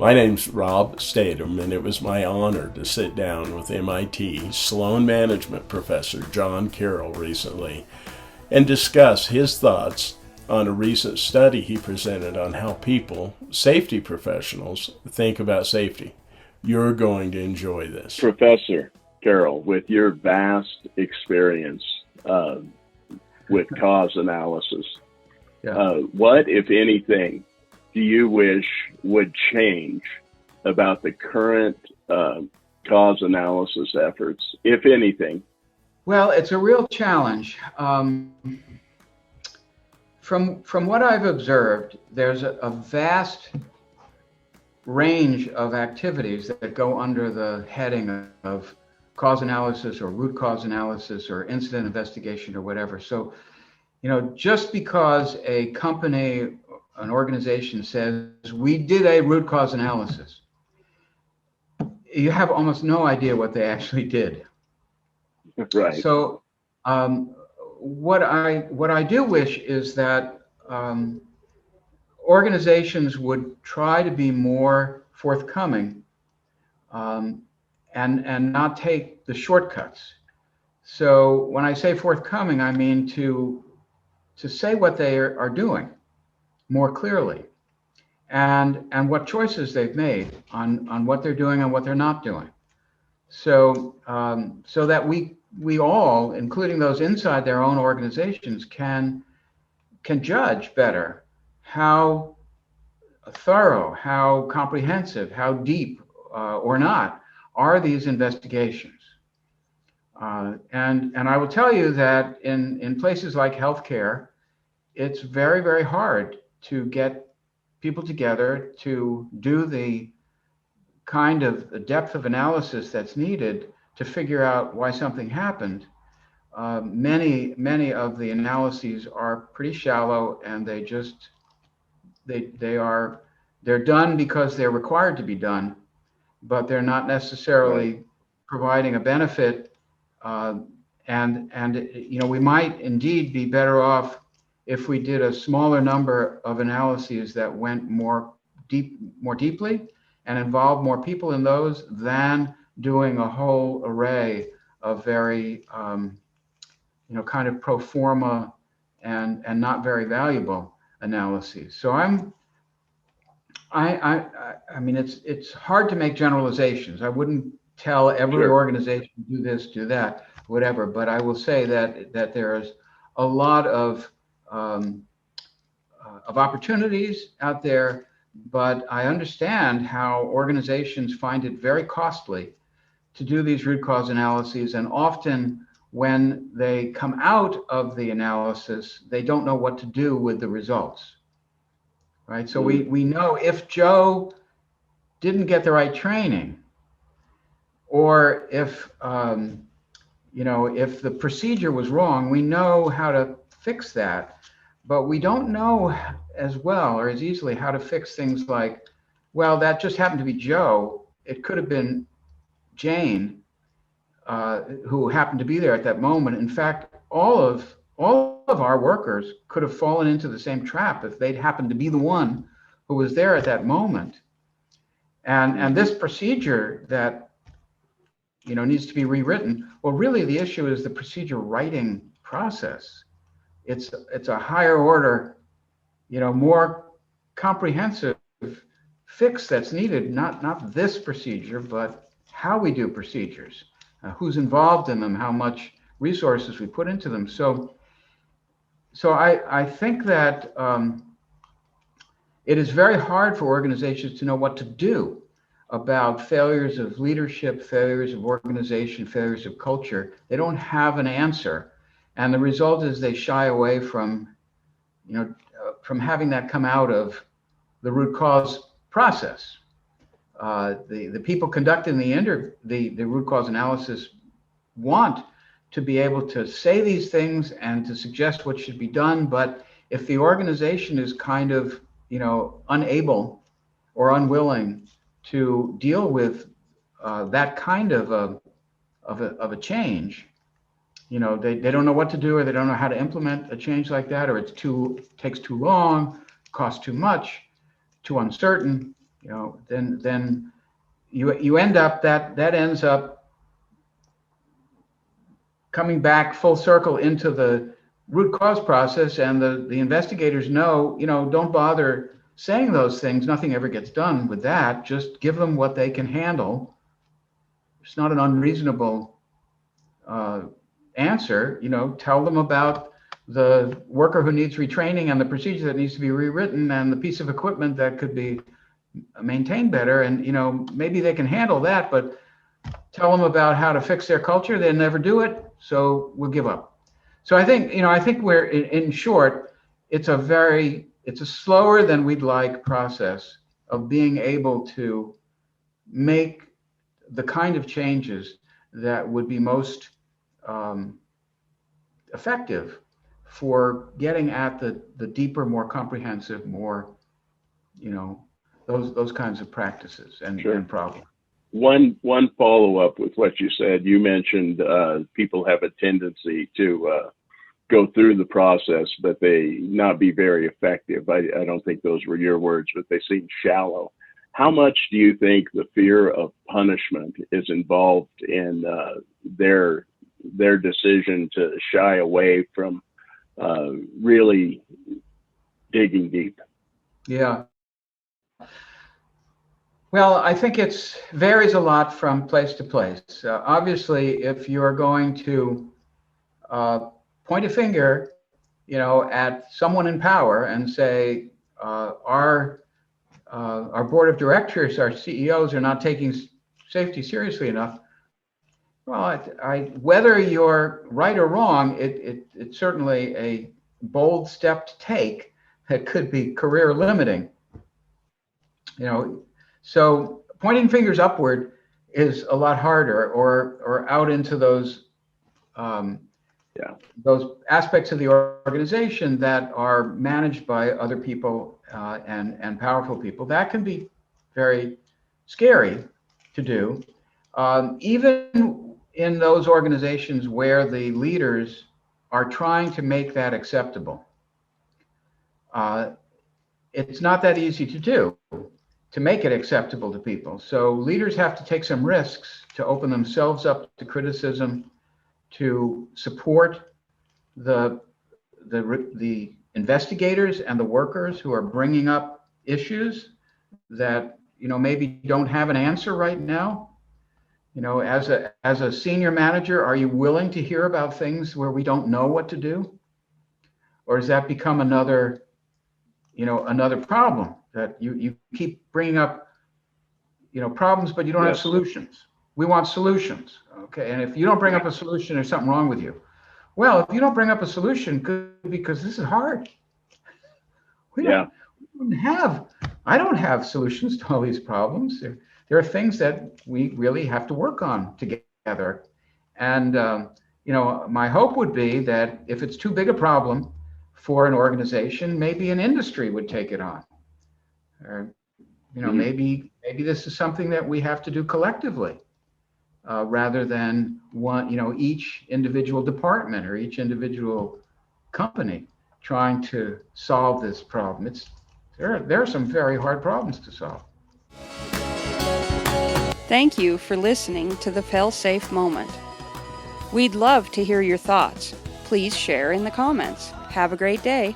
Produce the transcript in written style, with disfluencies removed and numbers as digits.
My name's Rob Statham, and it was my honor to sit down with MIT Sloan management professor John Carroll recently and discuss his thoughts on a recent study he presented on how people, safety professionals, think about safety. You're going to enjoy this. Professor Carroll, with your vast experience with cause analysis, what, if anything, do you wish would change about the current cause analysis efforts, if anything? Well, it's a real challenge. From what I've observed, there's a vast range of activities that go under the heading of cause analysis or root cause analysis or incident investigation or whatever. So, just because a company, an organization says, we did a root cause analysis, you have almost no idea what they actually did. Right. So what I do wish is that organizations would try to be more forthcoming and not take the shortcuts. So when I say forthcoming, I mean to say what they are doing more clearly and what choices they've made on what they're doing and what they're not doing. So so that we all, including those inside their own organizations, can judge better how thorough, how comprehensive, how deep or not are these investigations. And I will tell you that in places like healthcare, it's very, very hard to get people together to do the kind of depth of analysis that's needed to figure out why something happened. Many of the analyses are pretty shallow, and they're done because they're required to be done, but they're not necessarily providing a benefit. And we might indeed be better off if we did a smaller number of analyses that went more deeply and involved more people in those than doing a whole array of very kind of pro forma and not very valuable analyses. So I mean it's hard to make generalizations. I wouldn't tell every organization do this, do that, whatever, but I will say that there's a lot of opportunities out there, but I understand how organizations find it very costly to do these root cause analyses, and often when they come out of the analysis, they don't know what to do with the results, right? So we know if Joe didn't get the right training, or if if the procedure was wrong, we know how to fix that, but we don't know as well or as easily how to fix things like, well, that just happened to be Joe. It could have been Jane, who happened to be there at that moment. In fact, all of our workers could have fallen into the same trap if they'd happened to be the one who was there at that moment. And this procedure that needs to be rewritten. Well, really, the issue is the procedure writing process. It's a higher order, more comprehensive fix that's needed. Not this procedure, but how we do procedures, who's involved in them, how much resources we put into them. So I think that it is very hard for organizations to know what to do about failures of leadership, failures of organization, failures of culture. They don't have an answer. And the result is they shy away from having that come out of the root cause process. The people conducting the root cause analysis want to be able to say these things and to suggest what should be done. But if the organization is kind of, unable or unwilling to deal with that kind of a change, they don't know what to do, or they don't know how to implement a change like that, or it takes too long, costs too much, too uncertain. then you end up that ends up coming back full circle into the root cause process, and the investigators know, don't bother saying those things. Nothing ever gets done with that. Just give them what they can handle. It's not an unreasonable answer. Tell them about the worker who needs retraining and the procedure that needs to be rewritten and the piece of equipment that could be maintained better. And, maybe they can handle that, but tell them about how to fix their culture. They'll never do it. So we'll give up. So I think we're in short, it's a slower than we'd like process of being able to make the kind of changes that would be most effective for getting at the deeper, more comprehensive, more, those kinds of practices and problems. One follow-up with what you said. You mentioned people have a tendency to go through the process, but they not be very effective. I don't think those were your words, but they seem shallow. How much do you think the fear of punishment is involved in their decision to shy away from really digging deep? Yeah. Well, I think it varies a lot from place to place. Obviously, if you're going to point a finger, at someone in power and say, our board of directors, our CEOs are not taking safety seriously enough. Well, whether you're right or wrong, it's certainly a bold step to take that could be career limiting. So pointing fingers upward is a lot harder, or out into those aspects of the organization that are managed by other people and powerful people. That can be very scary to do. Even in those organizations where the leaders are trying to make that acceptable, it's not that easy to do, to make it acceptable to people. So leaders have to take some risks to open themselves up to criticism, to support the investigators and the workers who are bringing up issues that maybe don't have an answer right now. As a senior manager, are you willing to hear about things where we don't know what to do, or does that become another problem that you keep bringing up, problems, but you don't have solutions? We want solutions. Okay. And if you don't bring up a solution, there's something wrong with you. Well, if you don't bring up a solution, because this is hard. I don't have solutions to all these problems. There are things that we really have to work on together. And, my hope would be that if it's too big a problem for an organization, maybe an industry would take it on. Or, maybe this is something that we have to do collectively. Rather than each individual department or each individual company trying to solve this problem. There are some very hard problems to solve. Thank you for listening to the Failsafe Moment. We'd love to hear your thoughts. Please share in the comments. Have a great day.